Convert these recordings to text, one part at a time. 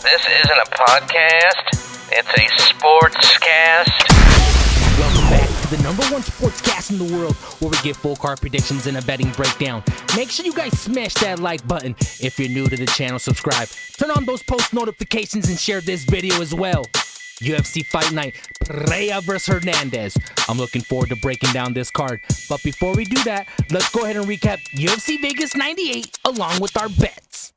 This isn't a podcast, it's a sportscast. Welcome back to the #1 sportscast in the world, where we give full card predictions and a betting breakdown. Make sure you guys smash that like button. If you're new to the channel, subscribe. Turn on those post notifications and share this video as well. UFC Fight Night, Pereira versus Hernandez. I'm looking forward to breaking down this card. But before we do that, let's go ahead and recap UFC Vegas 98 along with our bets.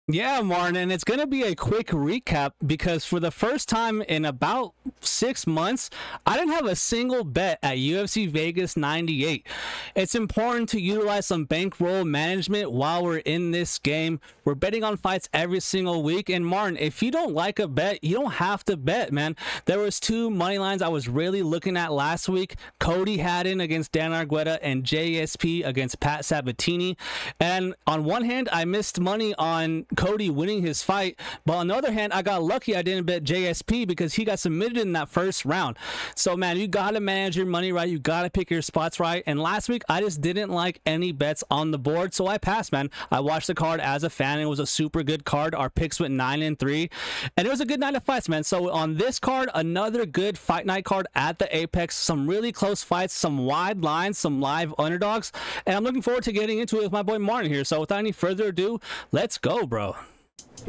Yeah, Martin, and it's going to be a quick recap because for the first time in about 6 months, I didn't have a single bet at UFC Vegas 98. It's important to utilize some bankroll management while we're in this game. We're betting on fights every single week, and Martin, if you don't like a bet, you don't have to bet, man. There was two money lines I was really looking at last week. Cody Haddon against Dan Argueta and JSP against Pat Sabatini. And on one hand, I missed money on Cody winning his fight, but on the other hand, I got lucky I didn't bet JSP because he got submitted in that first round. So man, you gotta manage your money right, you gotta pick your spots right, and last week I just didn't like any bets on the board, so I passed, man. I watched the card as a fan. It was a super good card. Our picks went 9-3, and it was a good night of fights, man. So on this card, another good fight night card at the Apex, some really close fights, some wide lines, some live underdogs, and I'm looking forward to getting into it with my boy Martin here. So without any further ado, let's go, bro.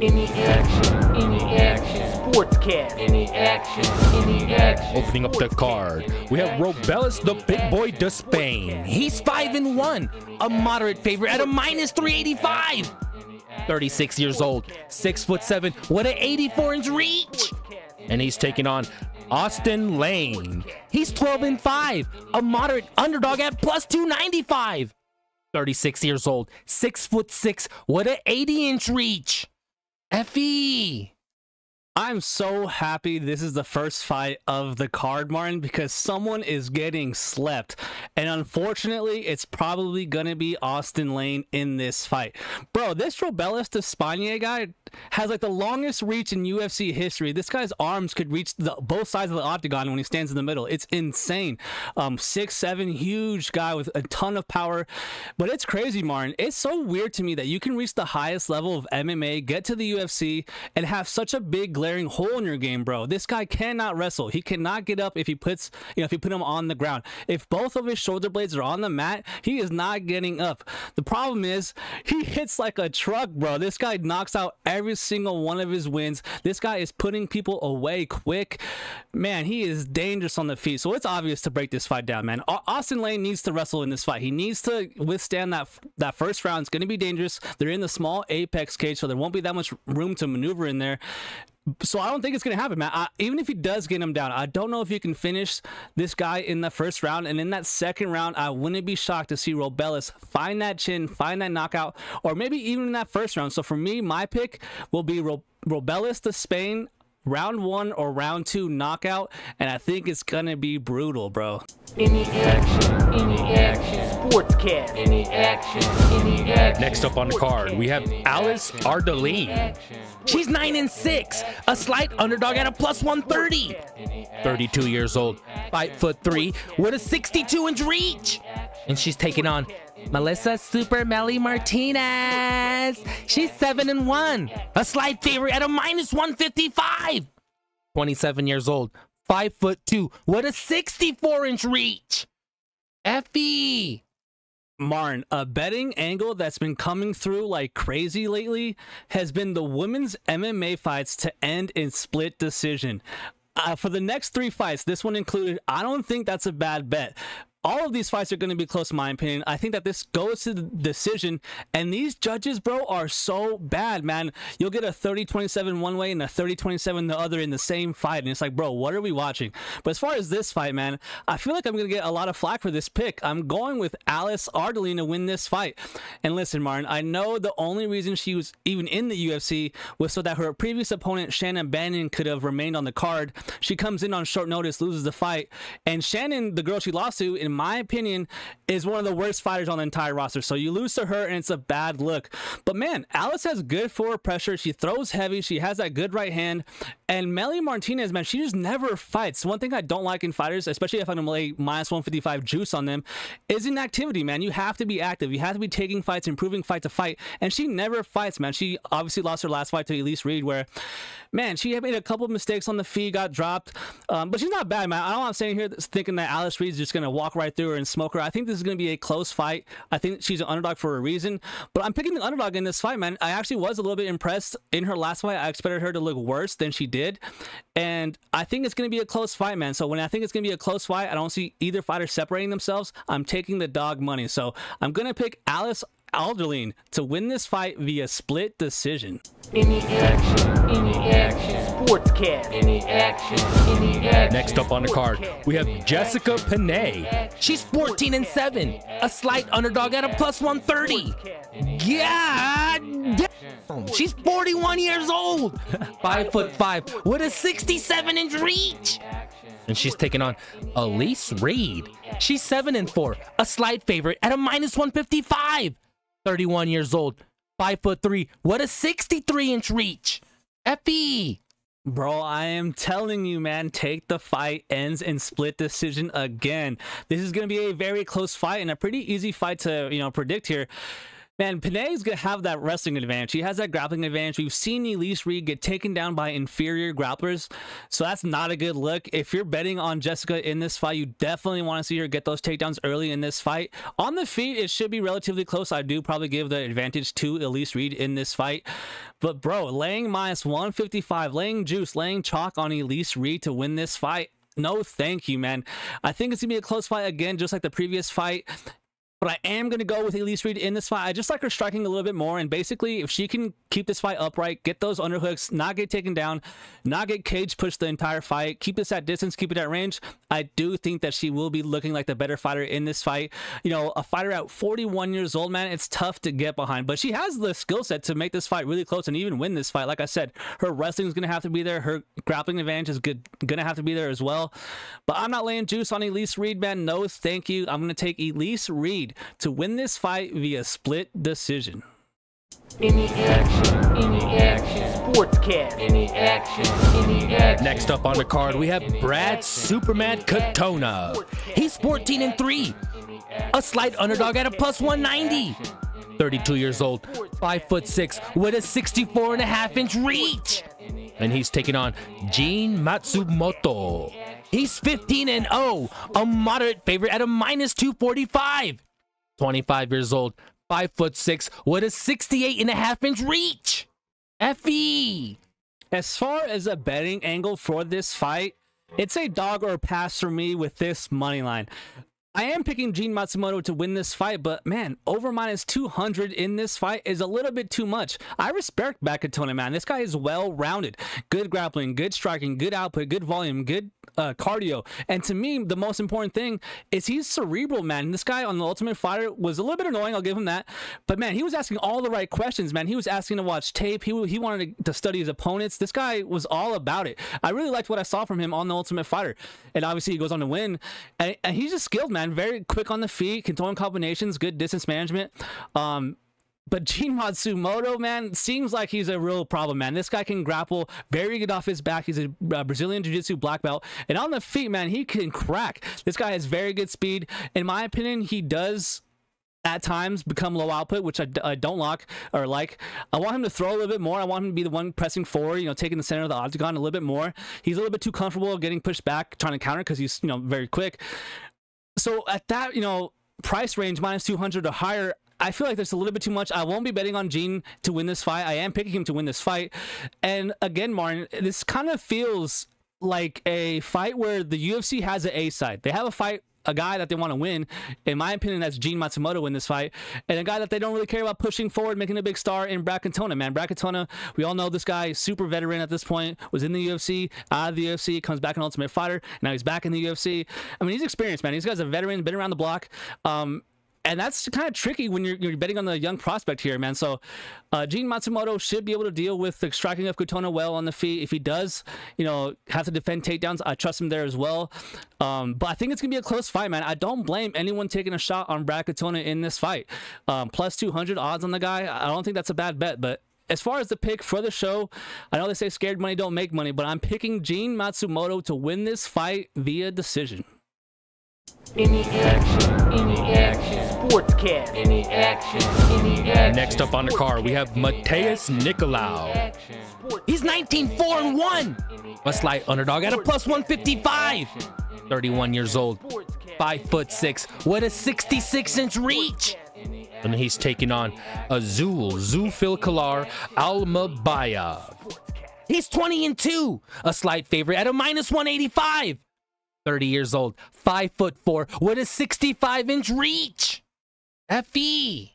Any action, sportscast, any action. Opening up the card, we have Robellis, the big boy de Spain. He's 5-1, a moderate favorite at a -385. 36 years old, 6'7", with an 84-inch reach. And he's taking on Austin Lane. He's 12-5, a moderate underdog at +295. 36 years old, 6'6", with an 80-inch reach. Effie. I'm so happy this is the first fight of the card, Martin, because someone is getting slept. And unfortunately, it's probably going to be Austin Lane in this fight. Bro, this Robellis de Spain guy has like the longest reach in UFC history. This guy's arms could reach both sides of the octagon when he stands in the middle. It's insane. 6'7", huge guy with a ton of power. But it's crazy, Martin. It's so weird to me that you can reach the highest level of MMA, get to the UFC, and have such a big glaring hole in your game, bro. This guy cannot wrestle. He cannot get up if he puts, if you put him on the ground. If both of his shoulder blades are on the mat, he is not getting up. The problem is he hits like a truck, bro. This guy knocks out every single one of his wins. This guy is putting people away quick. Man, he is dangerous on the feet. So it's obvious to break this fight down, man. Austin Lane needs to wrestle in this fight. He needs to withstand that first round. It's going to be dangerous. They're in the small Apex cage, so there won't be that much room to maneuver in there. So I don't think it's going to happen, man. Even if he does get him down, I don't know if you can finish this guy in the first round. And in that second round, I wouldn't be shocked to see Robellis find that chin, find that knockout, or maybe even in that first round. So for me, my pick will be Robellis de Spain, round 1 or round 2 knockout, and I think it's gonna be brutal, bro. Any action, sportscast, any action. Next up on the card, we have Alice Ardaline. She's 9-6, a slight underdog at a +130. 32 years old, 5'3", with a 62-inch reach. And she's taking on Melissa Super Melly Martinez. She's 7-1, a slight favorite at a -155. 27 years old, 5'2", with a 64-inch reach. Effie. Martin, a betting angle that's been coming through like crazy lately has been the women's MMA fights to end in split decision. For the next 3 fights, this one included, I don't think that's a bad bet. All of these fights are going to be close, in my opinion. I think that this goes to the decision, and these judges, bro, are so bad, man. You'll get a 30-27 one way and a 30-27 the other in the same fight, and it's like, bro, what are we watching? But as far as this fight, man, I feel like I'm going to get a lot of flack for this pick. I'm going with Alice Ardaline to win this fight. And listen, Martin, I know the only reason she was even in the UFC was so that her previous opponent, Shannon Bannon, could have remained on the card. She comes in on short notice, loses the fight, and Shannon, the girl she lost to, in my opinion, is one of the worst fighters on the entire roster. So you lose to her, and it's a bad look. But man, Alice has good forward pressure. She throws heavy. She has that good right hand. And Melly Martinez, man, she just never fights. One thing I don't like in fighters, especially if I'm going to lay minus 155 juice on them, is inactivity, man. You have to be active. You have to be taking fights, improving fight to fight. And she never fights, man. She obviously lost her last fight to Elise Reed, where, man, she had made a couple of mistakes on the feet, got dropped. But she's not bad, man. I don't want to sit here thinking that Alice Reed's just going to walk right through her and smoke her. I think this is going to be a close fight. I think she's an underdog for a reason. But I'm picking the underdog in this fight, man. I actually was a little bit impressed in her last fight. I expected her to look worse than she did. And I think it's going to be a close fight, man. So when I think it's going to be a close fight, I don't see either fighter separating themselves. I'm taking the dog money. So I'm going to pick Alice Alderline to win this fight via split decision. Any action, Sportscast. Any action. Next up on the card, we have Jessica Panay. She's 14-7, a slight underdog at a plus 130. God damn. She's 41 years old, 5'5", with a 67-inch reach. And she's taking on Elise Reed. She's 7-4, a slight favorite at a minus 155. 31 years old, 5'3", with a 63-inch reach. Effie. Bro, I am telling you, man, take the fight, ends in split decision again. This is going to be a very close fight and a pretty easy fight to, predict here. Man, Panay's going to have that wrestling advantage. He has that grappling advantage. We've seen Elise Reed get taken down by inferior grapplers, so that's not a good look. If you're betting on Jessica in this fight, you definitely want to see her get those takedowns early in this fight. On the feet, it should be relatively close. I do probably give the advantage to Elise Reed in this fight. But, bro, laying minus 155, laying juice, laying chalk on Elise Reed to win this fight, no thank you, man. I think it's going to be a close fight again, just like the previous fight. But I am going to go with Elise Reed in this fight. I just like her striking a little bit more. And basically, if she can keep this fight upright, get those underhooks, not get taken down, not get cage pushed the entire fight, keep this at distance, keep it at range, I do think that she will be looking like the better fighter in this fight. A fighter at 41 years old, man, it's tough to get behind. But she has the skill set to make this fight really close and even win this fight. Like I said, her wrestling is going to have to be there. Her grappling advantage is going to have to be there as well. But I'm not laying juice on Elise Reed, man. No, thank you. I'm going to take Elise Reed to win this fight via split decision. Any action, Sportscast. Any action. Next up on the card, we have Brad Superman Katona. He's 14-3, a slight underdog at a plus 190. 32 years old, 5'6", with a 64.5-inch reach. And he's taking on Gene Matsumoto. He's 15-0, a moderate favorite at a minus 245. 25 years old, 5'6", with a 68.5-inch reach. Effie. As far as a betting angle for this fight, it's a dog or a pass for me with this money line. I am picking Gene Matsumoto to win this fight, but man, over minus 200 in this fight is a little bit too much. I respect Bakatona, man. This guy is well-rounded. Good grappling, good striking, good output, good volume, good cardio. And to me, the most important thing is he's cerebral, man. This guy on The Ultimate Fighter was a little bit annoying, I'll give him that. But man, he was asking all the right questions, man. He was asking to watch tape. He wanted to study his opponents. This guy was all about it. I really liked what I saw from him on The Ultimate Fighter. And obviously he goes on to win. And he's just skilled, man. Very quick on the feet, can throw in combinations, good distance management. But Gene Matsumoto, man, seems like he's a real problem, man. This guy can grapple very good off his back. He's a Brazilian Jiu-Jitsu black belt. And on the feet, man, he can crack. This guy has very good speed. In my opinion, he does at times become low output, which I don't like. I want him to throw a little bit more. I want him to be the one pressing forward, taking the center of the octagon a little bit more. He's a little bit too comfortable getting pushed back, trying to counter because he's, very quick. So at that, price range, minus 200 or higher, I feel like there's a little bit too much. I won't be betting on Gene to win this fight. I am picking him to win this fight. And again, Martin, this kind of feels like a fight where the UFC has an A side. They have a guy that they want to win. In my opinion, that's Gene Matsumoto in this fight. And a guy that they don't really care about pushing forward, making a big star in Brad Katona, man. Brad Katona, we all know this guy, super veteran at this point, was in the UFC, out of the UFC, comes back an Ultimate Fighter, now he's back in the UFC. I mean, he's experienced, man. This guy's a veteran, been around the block. And that's kind of tricky when you're betting on the young prospect here, man. So Gene Matsumoto should be able to deal with the striking of Kutona well on the feet. If he does, have to defend takedowns, I trust him there as well. But I think it's going to be a close fight, man. I don't blame anyone taking a shot on Brad Kutona in this fight. Plus 200 odds on the guy. I don't think that's a bad bet, but as far as the pick for the show, I know they say scared money don't make money, but I'm picking Gene Matsumoto to win this fight via decision. Any action, sportscast. Any action. Next up on the card, we have Matheus Nicolau. He's 19-4-1. A slight underdog at a plus 155. 31 years old, 5'6", with a 66-inch reach. And he's taking on Zulfikar Almabayev. He's 20-2, a slight favorite at a minus 185. 30 years old, 5'4", with a 65-inch reach. FE.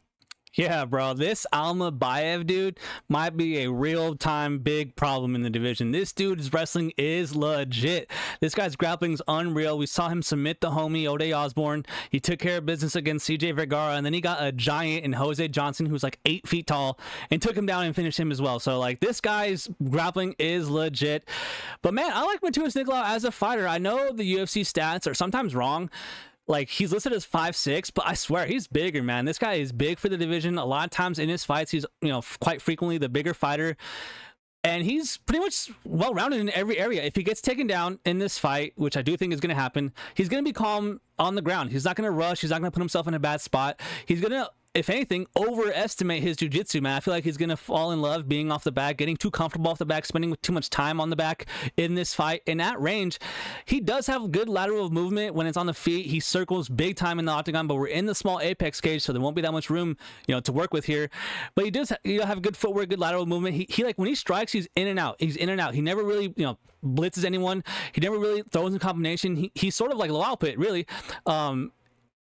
Yeah, bro, this Almabayev dude might be a real-time big problem in the division. This dude's wrestling is legit. This guy's grappling's unreal. We saw him submit the homie Ode Osborne. He took care of business against CJ Vergara, and then he got a giant in Jose Johnson, who's like 8 feet tall, and took him down and finished him as well. So, like, this guy's grappling is legit. But, man, I like Matheus Nicolau as a fighter. I know the UFC stats are sometimes wrong. Like, he's listed as 5'6", but I swear he's bigger, man. This guy is big for the division. A lot of times in his fights, he's, quite frequently the bigger fighter. And he's pretty much well-rounded in every area. If he gets taken down in this fight, which I do think is going to happen, he's going to be calm on the ground. He's not going to rush. He's not going to put himself in a bad spot. He's going to, if anything, overestimate his jiu-jitsu, man. I feel like he's going to fall in love being off the back, getting too comfortable off the back, spending too much time on the back in this fight. In that range, he does have good lateral movement when it's on the feet. He circles big time in the octagon, but we're in the small apex cage, so there won't be that much room, to work with here. But he does have good footwork, good lateral movement. He like, when he strikes, he's in and out. He's in and out. He never really, blitzes anyone. He never really throws in combination. He's sort of like low output, really.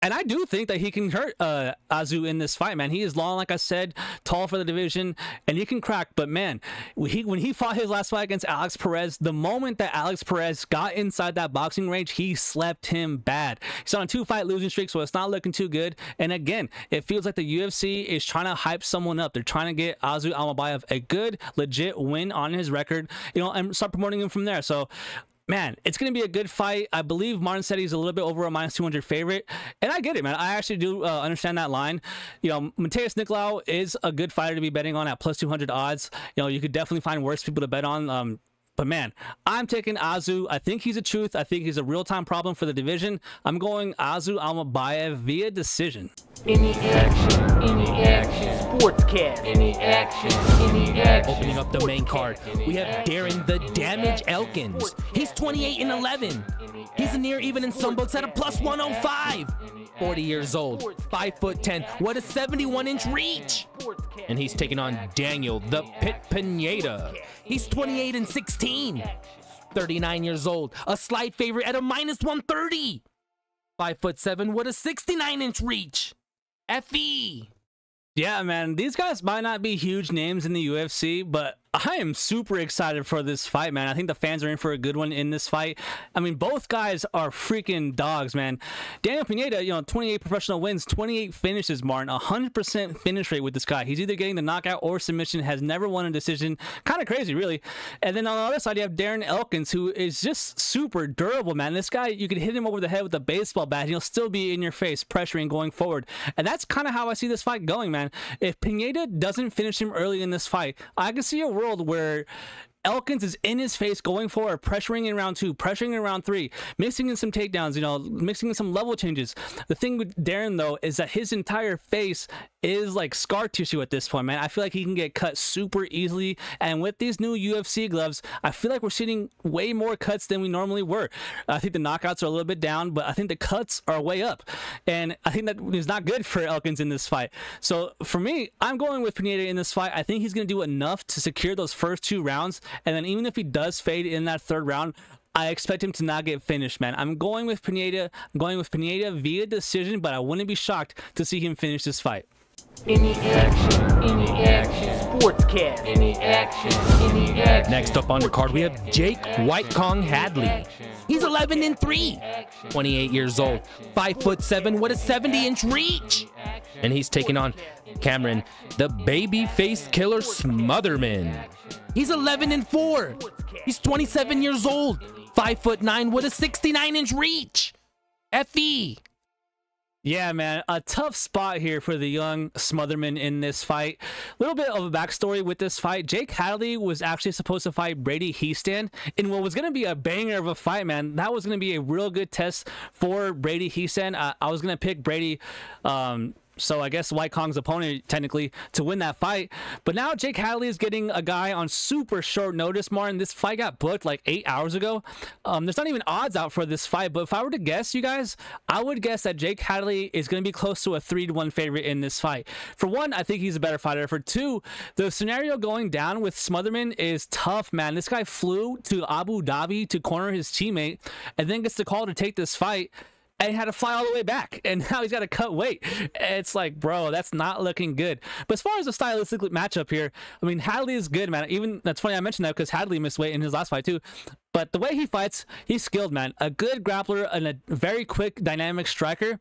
And I do think that he can hurt Azu in this fight, man. He is long, like I said, tall for the division, and he can crack. But, man, when he fought his last fight against Alex Perez, the moment that Alex Perez got inside that boxing range, he slept him bad. He's on a 2-fight losing streak, so it's not looking too good. And, again, it feels like the UFC is trying to hype someone up. They're trying to get Azu Almabayev a good, legit win on his record, and start promoting him from there. So, man, it's going to be a good fight. I believe Martin said he's a little bit over a minus 200 favorite. And I get it, man. I actually do understand that line. Matheus Nicolau is a good fighter to be betting on at plus 200 odds. You could definitely find worse people to bet on. But, man, I'm taking Azu. I think he's a truth. I think he's a real-time problem for the division. I'm going Azu Almabayev via decision. Any action, sportscast. Any action. Opening up the main card, we have Darren the Damage Elkins. He's 28-11. He's a near even in some books at a plus 105. 40 years old, 5'10", with a 71-inch reach. And he's taking on Daniel the Pit Pineda. He's 28-16. 39 years old, a slight favorite at a minus 130. 5'7", with a 69-inch reach. FE. Yeah, man, these guys might not be huge names in the UFC, but I am super excited for this fight, man. I think the fans are in for a good one in this fight. I mean, both guys are freaking dogs, man. Daniel Pineda, 28 professional wins, 28 finishes, Martin, 100% finish rate with this guy. He's either getting the knockout or submission, has never won a decision. Kind of crazy, really. And then on the other side, you have Darren Elkins, who is just super durable, man. This guy, you could hit him over the head with a baseball bat, and he'll still be in your face, pressuring going forward. And that's kind of how I see this fight going, man. If Pineda doesn't finish him early in this fight, I can see a world where Elkins is in his face going forward, pressuring in round 2, pressuring in round 3, mixing in some takedowns, mixing in some level changes. The thing with Darren, though, is that his entire face is like scar tissue at this point, man. I feel like he can get cut super easily. And with these new UFC gloves, I feel like we're seeing way more cuts than we normally were. I think the knockouts are a little bit down, but I think the cuts are way up. And I think that is not good for Elkins in this fight. So for me, I'm going with Pineda in this fight. I think he's going to do enough to secure those first 2 rounds. And then even if he does fade in that 3rd round, I expect him to not get finished, man. I'm going with Pineda. I'm going with Pineda via decision, but I wouldn't be shocked to see him finish this fight. Any action, sportscast. Any action. Next up on the card, we have Jake White Kong Hadley. He's 11-3. 28 years old, 5'7", with a 70-inch reach. And he's taking on Cameron, the baby-faced killer Smotherman. He's 11-4. He's 27 years old, 5'9" with a 69-inch reach. FE. Yeah, man, a tough spot here for the young Smotherman in this fight. A little bit of a backstory with this fight. Jake Hadley was actually supposed to fight Brady Heaston in what was going to be a banger of a fight, man. That was going to be a real good test for Brady Heaston. I was going to pick Brady, so I guess White Kong's opponent technically to win that fight. But now Jake Hadley is getting a guy on super short notice, Martin. This fight got booked like 8 hours ago. There's not even odds out for this fight, but if I were to guess, you guys, I would guess that Jake Hadley is going to be close to a 3-1 favorite in this fight. For one, I think he's a better fighter. For two, the scenario going down with Smotherman is tough, man. This guy flew to Abu Dhabi to corner his teammate and then gets the call to take this fight. And he had to fly all the way back, and now he's got to cut weight. It's like, bro, that's not looking good. But as far as the stylistic matchup here, I mean, Hadley is good, man. Even that's funny I mentioned that because Hadley missed weight in his last fight too. But the way he fights, he's skilled, man. A good grappler and a very quick, dynamic striker.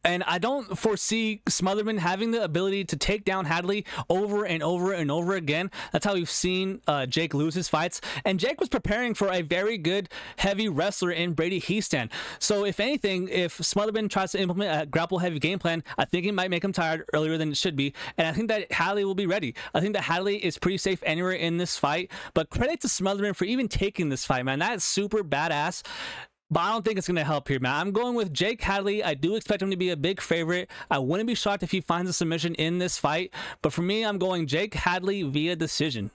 And I don't foresee Smotherman having the ability to take down Hadley over and over and over again. That's how we've seen Jake lose his fights. And Jake was preparing for a very good heavy wrestler in Brady Heaston. So if anything, if Smotherman tries to implement a grapple heavy game plan, I think it might make him tired earlier than it should be. And I think that Hadley will be ready. I think that Hadley is pretty safe anywhere in this fight. But credit to Smotherman for even taking this fight, man. That's super badass. But I don't think it's going to help here, man. I'm going with Jake Hadley. I do expect him to be a big favorite. I wouldn't be shocked if he finds a submission in this fight. But for me, I'm going Jake Hadley via decision.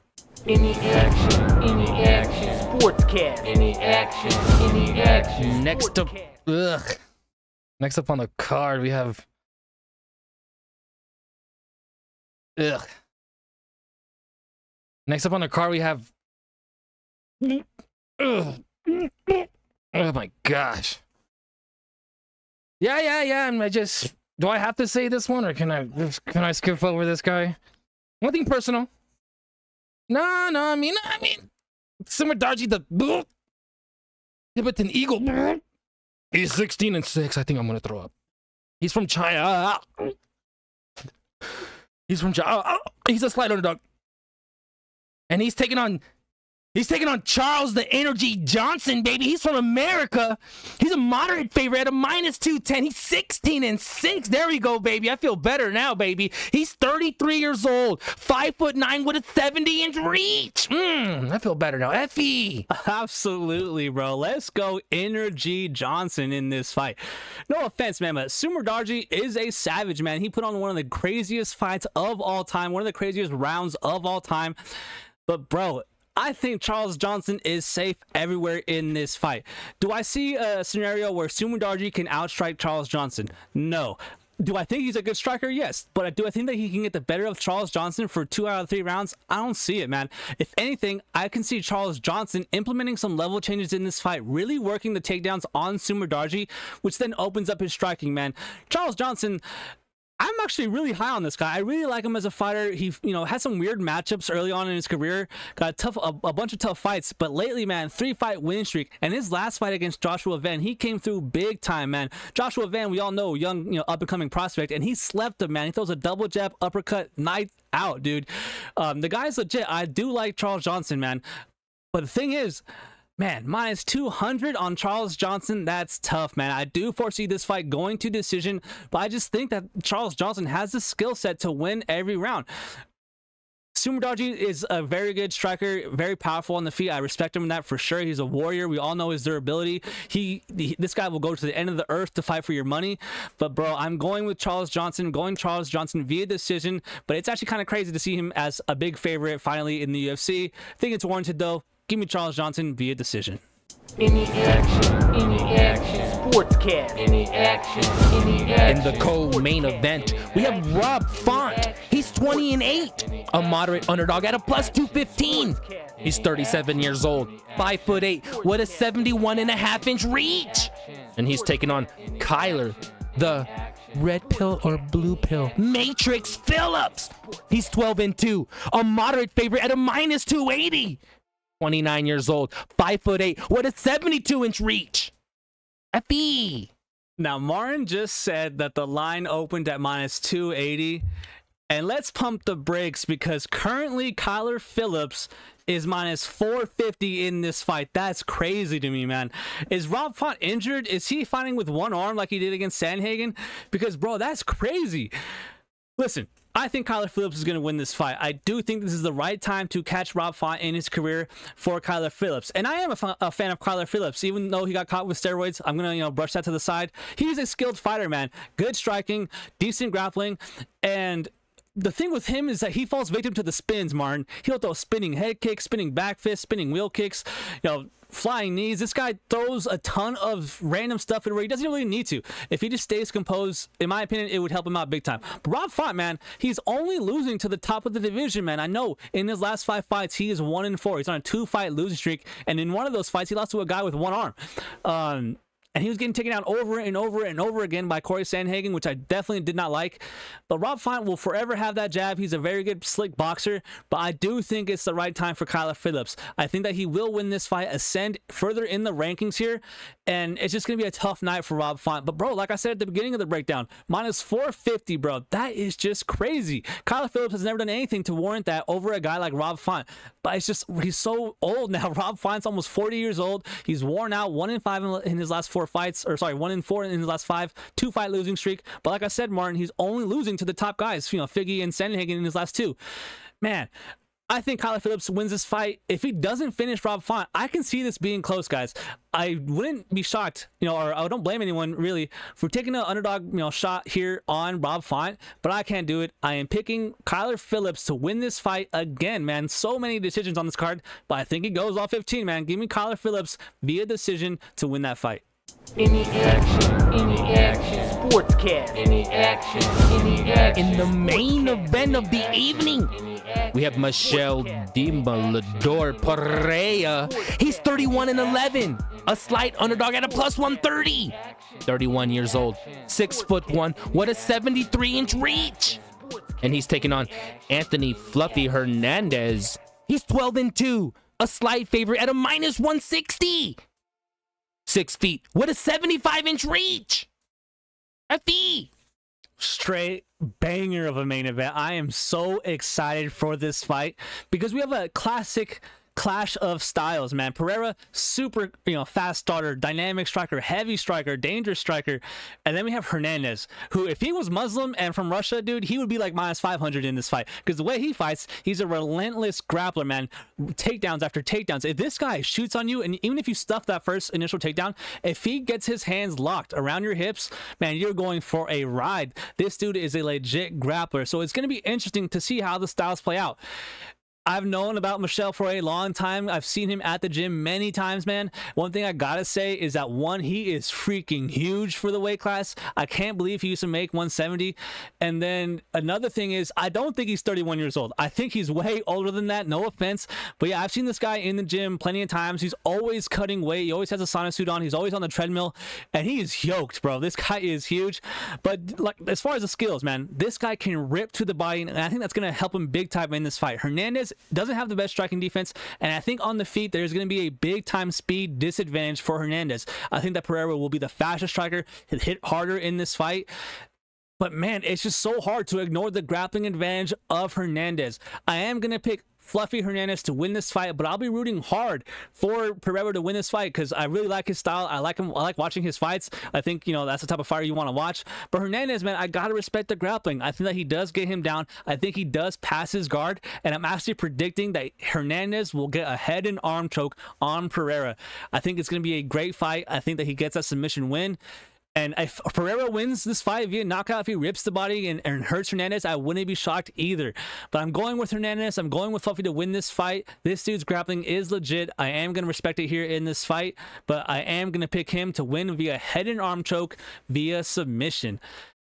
Any action, sportscast. Any action. Next up on the card, we have... Next up on the card, we have... Oh my gosh. Yeah. And do I have to say this one, or can I skip over this guy? Nothing personal. No, I mean, Simmer Darji, the Tibetan Eagle. He's 16-6. I think I'm gonna throw up. He's from China. He's a slight underdog. And he's taking on Charles the Energy Johnson, baby. He's from America. He's a moderate favorite at a -210. He's 16-6. There we go, baby. I feel better now, baby. He's 33 years old, 5'9" with a 70-inch reach. I feel better now. FE. Absolutely, bro. Let's go Energy Johnson in this fight. No offense, man, but Sumer Darji is a savage, man. He put on one of the craziest fights of all time, one of the craziest rounds of all time. But, bro, I think Charles Johnson is safe everywhere in this fight. Do I see a scenario where Sumer Darji can outstrike Charles Johnson? No. Do I think he's a good striker? Yes. But do I think that he can get the better of Charles Johnson for 2 out of 3 rounds? I don't see it, man. If anything, I can see Charles Johnson implementing some level changes in this fight, really working the takedowns on Sumer Darji, which then opens up his striking, man. Charles Johnson... I'm actually really high on this guy. I really like him as a fighter. He, had some weird matchups early on in his career. Got a bunch of tough fights. But lately, man, 3-fight winning streak. And his last fight against Joshua Venn, he came through big time, man. Joshua Venn, we all know, young, up-and-coming prospect. And he slept him, man. He throws a double jab, uppercut, night out, dude. The guy's legit. I do like Charles Johnson, man. But the thing is... Man, -200 on Charles Johnson, that's tough, man. I do foresee this fight going to decision, but I just think that Charles Johnson has the skill set to win every round. Sumer Darji is a very good striker, very powerful on the feet. I respect him in that for sure. He's a warrior. We all know his durability. This guy will go to the end of the earth to fight for your money. But, bro, I'm going with Charles Johnson, via decision. But it's actually kind of crazy to see him as a big favorite finally in the UFC. I think it's warranted, though. Give me Charles Johnson via decision. Any action, sportscast. Any action. In the co-main event, we have Rob Font. He's 20-8, a moderate underdog at a +215. He's 37 years old, 5'8", with a 71.5-inch reach. And he's taking on Kyler, the red pill or blue pill Matrix Phillips. He's 12-2, a moderate favorite at a -280. 29 years old, 5'8", with a 72-inch reach. FE. Now, Martin just said that the line opened at minus 280. And let's pump the brakes because currently Kyler Phillips is minus 450 in this fight. That's crazy to me, man. Is Rob Font injured? Is he fighting with one arm like he did against Sandhagen? Because, bro, that's crazy. Listen, I think Kyler Phillips is going to win this fight. I do think this is the right time to catch Rob Font in his career for Kyler Phillips. And I am a fan of Kyler Phillips, even though he got caught with steroids. I'm going to, brush that to the side. He's a skilled fighter, man. Good striking, decent grappling, and the thing with him is that he falls victim to the spins, Martin. He'll throw spinning head kicks, spinning back fists, spinning wheel kicks, flying knees. This guy throws a ton of random stuff in where he doesn't really need to. If he just stays composed, in my opinion, it would help him out big time. But Rob Font, man, he's only losing to the top of the division, man. I know in his last 5 fights, he is 1-4. He's on a 2-fight losing streak. And in one of those fights, he lost to a guy with one arm. And he was getting taken out over and over and over again by Corey Sandhagen, which I definitely did not like. But Rob Font will forever have that jab. He's a very good, slick boxer. But I do think it's the right time for Kyler Phillips. I think that he will win this fight, ascend further in the rankings here. And it's just going to be a tough night for Rob Font. But, bro, like I said at the beginning of the breakdown, minus 450, bro. That is just crazy. Kyler Phillips has never done anything to warrant that over a guy like Rob Font. But it's just, he's so old now. Rob Font's almost 40 years old. He's worn out, 1-5 in his last 4 fights, or sorry, 1-4 in his last 5, 2-fight losing streak. But like I said, Martin, he's only losing to the top guys, Figgy and Sandhagen in his last 2. Man, I think Kyler Phillips wins this fight. If he doesn't finish Rob Font, I can see this being close, guys. I wouldn't be shocked, or I don't blame anyone really for taking an underdog, shot here on Rob Font, but I can't do it. I am picking Kyler Phillips to win this fight again, man. So many decisions on this card, but I think he goes all 15, man. Give me Kyler Phillips via decision to win that fight. Any action, sportscast. Any action. In the main event of the evening, we have Michel Dimalador Pereira. He's 31-11, a slight underdog at a plus 130. 31 years old, 6'1", with a 73-inch reach. And he's taking on Anthony Fluffy Hernandez. He's 12-2, a slight favorite at a minus 160. 6 feet with a 75-inch reach. FE. Straight banger of a main event. I am so excited for this fight because we have a classic clash of styles, man. Pereira, super, fast starter, dynamic striker, heavy striker, dangerous striker. And then we have Hernandez, who, if he was Muslim and from Russia, dude, he would be like minus 500 in this fight. Because the way he fights, he's a relentless grappler, man. Takedowns after takedowns. If this guy shoots on you, and even if you stuff that first initial takedown, if he gets his hands locked around your hips, man, you're going for a ride. This dude is a legit grappler. So it's going to be interesting to see how the styles play out. I've known about Michel for a long time. I've seen him at the gym many times, man. One thing I gotta say is that, one, he is freaking huge for the weight class. I can't believe he used to make 170. And then another thing is, I don't think he's 31 years old. I think he's way older than that, no offense. But yeah, I've seen this guy in the gym plenty of times. He's always cutting weight. He always has a sauna suit on. He's always on the treadmill. And he is yoked, bro. This guy is huge. But like, as far as the skills, man, this guy can rip to the body. And I think that's gonna help him big time in this fight. Hernandez doesn't have the best striking defense, and I think on the feet there's going to be a big time speed disadvantage for Hernandez. I think that Pereira will be the fastest striker, hit harder in this fight. But man, it's just so hard to ignore the grappling advantage of Hernandez. I am going to pick Fluffy Hernandez to win this fight, but I'll be rooting hard for Pereira to win this fight because I really like his style. I like him. I like watching his fights. I think, that's the type of fighter you want to watch. But Hernandez, man, I got to respect the grappling. I think that he does get him down. I think he does pass his guard, and I'm actually predicting that Hernandez will get a head and arm choke on Pereira. I think it's going to be a great fight. I think that he gets that submission win. And if Pereira wins this fight via knockout, if he rips the body and hurts Hernandez, I wouldn't be shocked either. But I'm going with Hernandez. I'm going with Fluffy to win this fight. This dude's grappling is legit. I am going to respect it here in this fight. But I am going to pick him to win via head and arm choke via submission.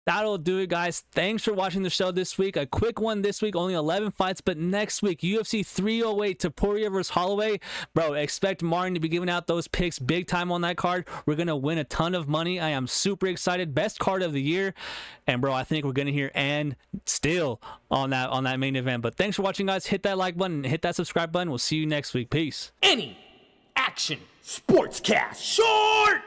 That'll do it, guys. Thanks for watching the show this week. A quick one this week, only 11 fights, but next week, UFC 308 to Poirier versus Holloway. Bro, expect Martin to be giving out those picks big time on that card. We're going to win a ton of money. I am super excited. Best card of the year. And, bro, I think we're going to hear and still on that main event. But thanks for watching, guys. Hit that like button. Hit that subscribe button. We'll see you next week. Peace. Any action, sportscast, short.